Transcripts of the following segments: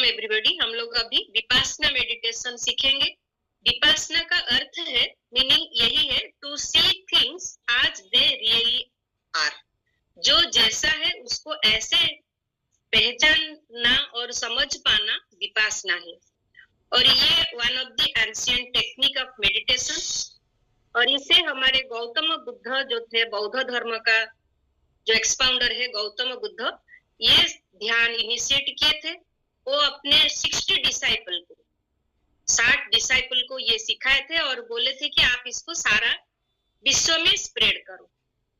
Welcome everybody. हम लोग अभी विपासना मेडिटेशन सीखेंगे। विपासना का अर्थ है, मीनिंग यही है, to see things as they really are. जो जैसा है उसको ऐसे पहचानना और समझ पाना विपासना है। और ये one of the ancient technique of meditation. और इसे हमारे गौतम बुद्ध जो थे, बौद्ध धर्म का जो एक्सपाउंडर है गौतम बुद्ध, ये ध्यान इनिशिएट किए थे। वो अपने 60 डिसाइपल को ये सिखाए थे और बोले थे कि आप इसको सारा विश्व में स्प्रेड करो।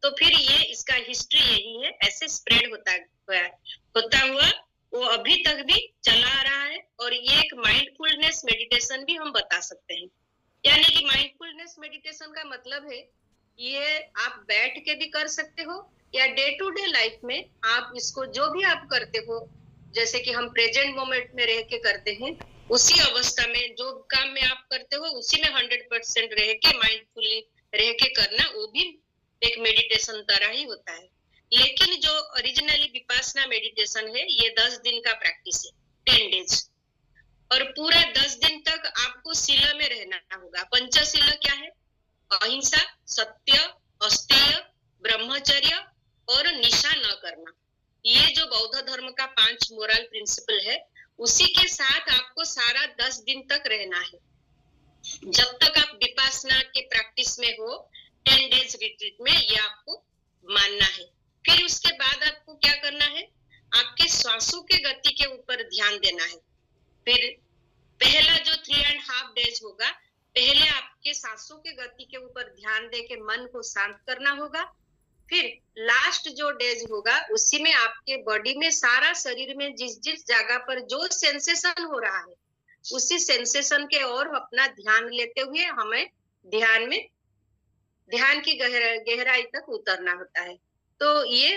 तो फिर ये इसका हिस्ट्री यही है, ऐसे स्प्रेड होता हुआ वो अभी तक भी चला आ रहा है। और ये एक माइंडफुलनेस मेडिटेशन भी हम बता सकते हैं। यानी कि माइंडफुलनेस मेडिटेशन का मतलब है, ये आप बैठ के भी कर सकते हो या डे टू डे लाइफ में आप इसको जो भी आप करते हो, जैसे कि हम प्रेजेंट मोमेंट में रह के करते हैं, उसी अवस्था में जो काम में आप करते हो उसी में 100% रह के माइंडफुली रह के करना, वो भी एक मेडिटेशन तरह ही होता है। लेकिन जो ओरिजिनली विपासना मेडिटेशन है, ये 10 दिन का प्रैक्टिस है, 10 डेज। और पूरा 10 दिन तक आपको शिला में रहना होगा। पंचशीला क्या है? अहिंसा, सत्य, अस्तेय, ब्रह्मचर्य और निशा न करना। ये जो बौद्ध धर्म का 5 मोरल प्रिंसिपल है, उसी के साथ आपको सारा 10 दिन तक रहना है। जब तक आप विपासना के प्रैक्टिस में हो, 10 डेज रिट्रीट में, ये आपको मानना है। फिर उसके बाद आपको क्या करना है? आपके श्वासों के गति के ऊपर ध्यान देना है। फिर पहला जो 3.5 डेज होगा, पहले आपके सांसों के गति के ऊपर ध्यान दे के मन को शांत करना होगा। फिर लास्ट जो डेज होगा, उसी में आपके बॉडी में, सारा शरीर में जिस जिस जगह पर जो सेंसेशन हो रहा है, उसी सेंसेशन के और अपना ध्यान लेते हुए हमें ध्यान की गहराई तक उतरना होता है। तो ये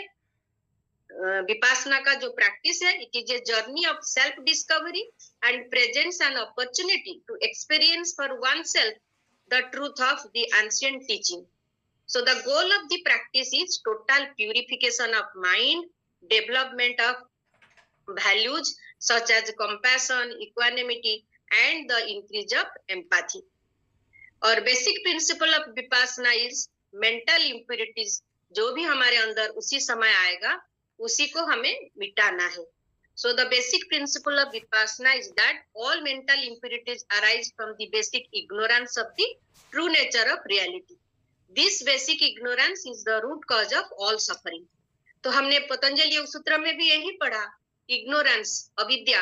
विपासना का जो प्रैक्टिस है, it is a journey of self discovery and presence and opportunity to experience for oneself the truth of the ancient teaching. So the goal of the practice is total purification of mind, development of values such as compassion, equanimity, and the increase of empathy. और basic principle of vipassana is mental impurities. जो भी हमारे अंदर उसी समय आएगा, उसी को हमें मिटाना है. So the basic principle of vipassana is that all mental impurities arise from the basic ignorance of the true nature of reality. This basic ignorance is the root cause of all suffering. तो हमने पतंजलि योग सूत्र में भी यही पढ़ा, ignorance, अविद्या